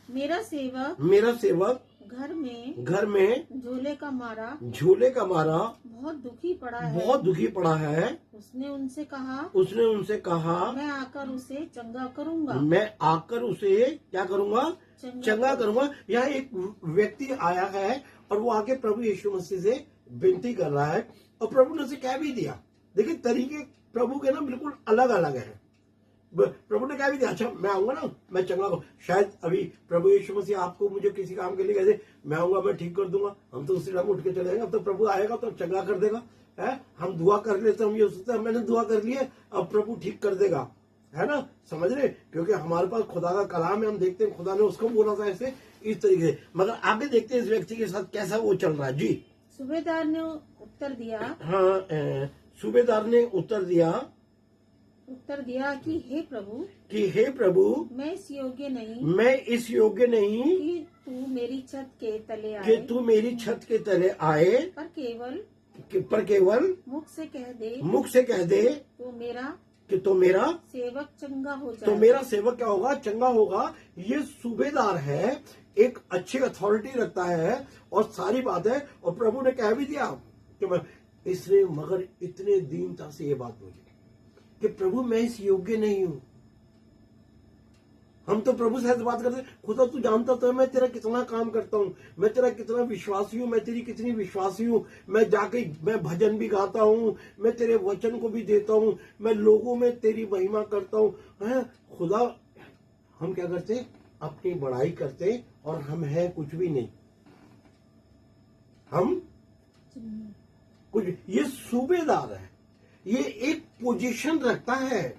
मेरा सेवक घर में झोले का मारा बहुत दुखी पड़ा है। उसने उनसे कहा मैं आकर उसे चंगा क्या करूंगा? चंगा करूंगा। यहाँ एक व्यक्ति आया है और वो आके प्रभु यीशु मसीह से विनती कर रहा है और प्रभु ने उसे कह भी दिया। देखिए तरीके प्रभु के ना बिल्कुल अलग अलग है। प्रभु ने कह भी दिया, अच्छा मैं आऊंगा ना, मैं चंगा करूँ। शायद अभी प्रभु यीशु मसीह आपको मुझे किसी काम के लिए कहते, मैं आऊंगा, मैं ठीक कर दूंगा, हम तो उसी टाइम उठ के चले जाएंगे। अब तो प्रभु आएगा तो चंगा कर देगा, है। हम दुआ कर लेते, हम ये सोचते हैं मैंने दुआ कर ली है, अब प्रभु ठीक कर देगा, है ना। समझ रहे? क्योंकि हमारे पास खुदा का कलाम है, हम देखते हैं खुदा ने उसको बोला था ऐसे, इस तरीके से। मगर आगे देखते हैं इस व्यक्ति के साथ कैसा वो चल रहा है। जी। सूबेदार ने उत्तर दिया, हाँ, सूबेदार ने उत्तर दिया कि हे प्रभु, मैं इस योग्य नहीं कि तू मेरी छत के तले आए, पर केवल मुख से कह दे तो मेरा सेवक चंगा हो जाए। तो मेरा सेवक क्या होगा? चंगा होगा। ये सूबेदार है, एक अच्छी अथॉरिटी रखता है और सारी बात है। और प्रभु ने कह भी दिया कि मैं इसने मगर इतने दीनता से ये बात बोली कि प्रभु मैं इस योग्य नहीं हूं। हम तो प्रभु से ऐसे बात करते, खुदा तू जानता तो है मैं तेरा कितना काम करता हूँ, मैं तेरा कितना विश्वासी हूँ, मैं तेरी कितनी विश्वासी हूँ, मैं जाके मैं भजन भी गाता हूँ, मैं तेरे वचन को भी देता हूँ, मैं लोगों में तेरी महिमा करता हूँ, है खुदा। हम क्या करते? अपनी बड़ाई करते और हम है कुछ भी नहीं, हम कुछ। ये सूबेदार है, ये एक पोजीशन रखता है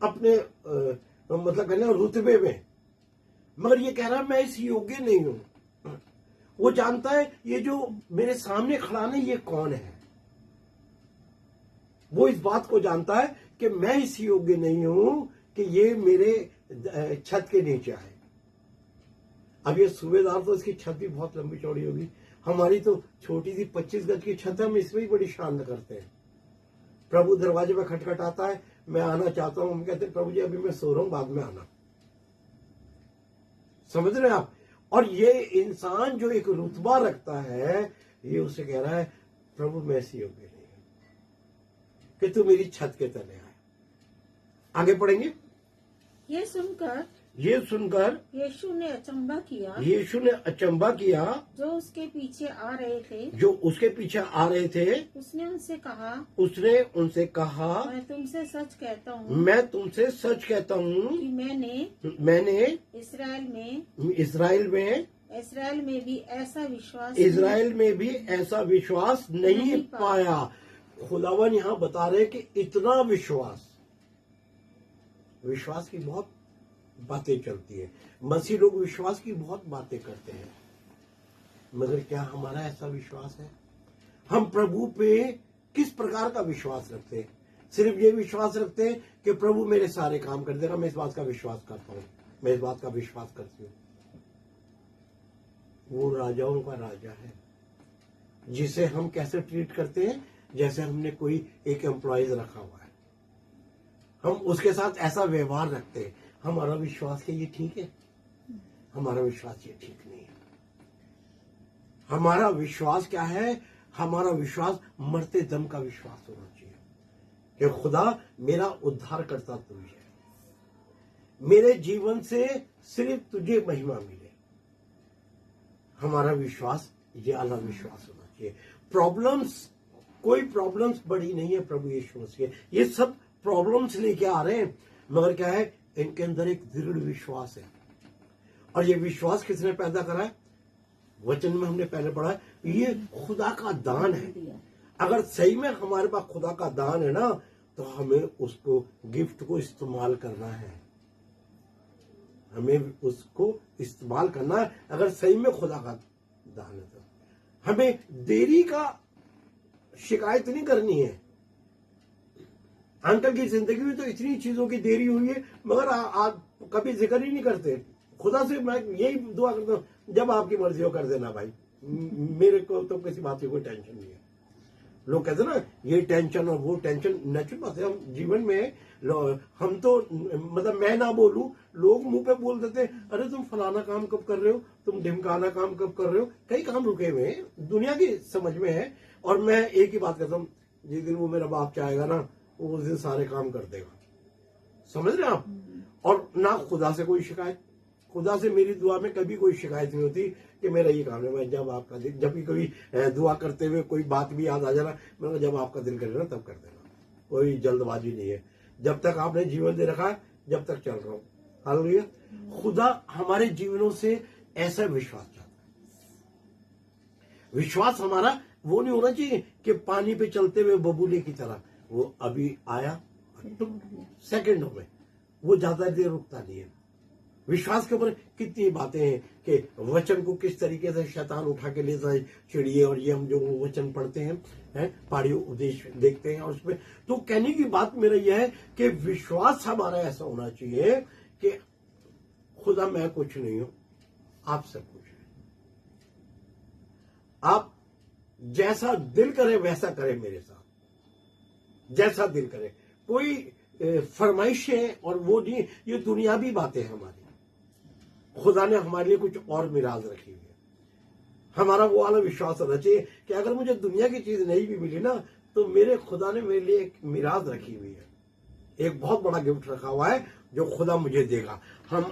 अपने मतलब कहने रुतबे में, मगर ये कह रहा है मैं इस योग्य नहीं हूं। वो जानता है ये जो मेरे सामने खड़ा है ये कौन है। वो इस बात को जानता है कि मैं इस योग्य नहीं हूं कि ये मेरे छत के नीचे आए। अब ये सूबेदार तो इसकी छत भी बहुत लंबी चौड़ी होगी, हमारी तो छोटी सी 25 गज की छत है, हम इसमें ही बड़ी शान करते हैं। प्रभु दरवाजे पर खटखटाता है, मैं आना चाहता हूं, हम कहते हैं प्रभु जी अभी मैं सो रहा हूं, बाद में आना। समझ रहे हैं आप? और ये इंसान जो एक रुतबा रखता है, ये उसे कह रहा है प्रभु मैं ऐसी योग्य नहीं हूं कि तू मेरी छत के तले आए। आगे पढ़ेंगे। ये सुनकर यीशु ने अचंभा किया जो उसके पीछे आ रहे थे। उसने उनसे कहा मैं तुमसे सच कहता हूँ कि मैंने इस्राएल में भी ऐसा विश्वास नहीं पाया। खुदावन यहाँ बता रहे कि इतना विश्वास की बहुत बातें चलती है, मसीह लोग विश्वास की बहुत बातें करते हैं, मगर क्या हमारा ऐसा विश्वास है? हम प्रभु पे किस प्रकार का विश्वास रखते हैं? सिर्फ ये विश्वास रखते हैं कि प्रभु मेरे सारे काम कर देगा, मैं इस बात का विश्वास करता हूं, मैं इस बात का विश्वास करती हूँ। वो राजाओं का राजा है जिसे हम कैसे ट्रीट करते हैं? जैसे हमने कोई एक एम्प्लॉयज रखा हुआ है, हम उसके साथ ऐसा व्यवहार रखते हैं। हमारा विश्वास क्या ये ठीक है? हमारा विश्वास ये ठीक नहीं है। हमारा विश्वास क्या है? हमारा विश्वास मरते दम का विश्वास होना चाहिए कि खुदा मेरा उद्धार करता तू है, मेरे जीवन से सिर्फ तुझे महिमा मिले। हमारा विश्वास ये अलग विश्वास होना चाहिए। कोई प्रॉब्लम्स बड़ी नहीं है प्रभु यीशु मसीह, ये सब प्रॉब्लम्स लेके आ रहे हैं, मगर क्या है? इनके अंदर एक दृढ़ विश्वास है। और ये विश्वास किसने पैदा करा है? वचन में हमने पहले पढ़ा है, ये खुदा का दान है। अगर सही में हमारे पास खुदा का दान है ना, तो हमें उसको गिफ्ट को इस्तेमाल करना है, हमें उसको इस्तेमाल करना है। अगर सही में खुदा का दान है तो हमें देरी का शिकायत नहीं करनी है। अंकल की जिंदगी में तो इतनी चीजों की देरी हुई है, मगर आप कभी जिक्र ही नहीं करते। खुदा से मैं यही दुआ करता हूं, जब आपकी मर्जी हो कर देना भाई, मेरे को तो किसी बात की कोई टेंशन नहीं है। लोग कहते हैं ना ये टेंशन और वो टेंशन, नेचुरल बात है। हम जीवन में हम तो मतलब मैं ना बोलूं, लोग मुंह पे बोल देते अरे तुम फलाना काम कब कर रहे हो, तुम ढिमकाना काम कब कर रहे हो। कई काम रुके हुए हैं, दुनिया की समझ में है। और मैं एक ही बात कहता हूँ, जिस दिन वो मेरा बाप चाहेगा ना, वो उस दिन सारे काम कर देगा। समझ रहे हैं आप। और ना खुदा से कोई शिकायत, खुदा से मेरी दुआ में कभी कोई शिकायत नहीं होती कि मेरा ये काम है। मैं जब आपका दिल, जब भी कभी दुआ करते हुए कोई बात भी याद आ जाना, मैं जब आपका दिल करे ना तब कर देना, कोई जल्दबाजी नहीं है। जब तक आपने जीवन दे रखा है, जब तक चल रहा हूं। हालेलुया। खुदा हमारे जीवनों से ऐसा विश्वास चाहता है। विश्वास हमारा वो नहीं होना चाहिए कि पानी पे चलते हुए बबूले की तरह, वो अभी आया सेकंडों में, वो ज्यादा देर रुकता नहीं है। विश्वास के ऊपर कितनी बातें हैं कि वचन को किस तरीके से शैतान उठा के ले जाए चिड़िए, और ये हम जो वचन पढ़ते हैं पहाड़ी उपदेश देखते हैं और उसमें। तो कहने की बात मेरा यह है कि विश्वास हमारा ऐसा होना चाहिए कि खुदा मैं कुछ नहीं हूं, आप सब कुछ है। आप जैसा दिल करे वैसा करे मेरे साथ, जैसा दिल करे। कोई फरमाइशें और वो नहीं, ये दुनियावी बातें हैं हमारी। खुदा ने हमारे लिए कुछ और मिराज रखी हुई है। हमारा वो वाला विश्वास होना चाहिए कि अगर मुझे दुनिया की चीज नहीं भी मिली ना, तो मेरे खुदा ने मेरे लिए एक मिराज रखी हुई है, एक बहुत बड़ा गिफ्ट रखा हुआ है जो खुदा मुझे देगा। हम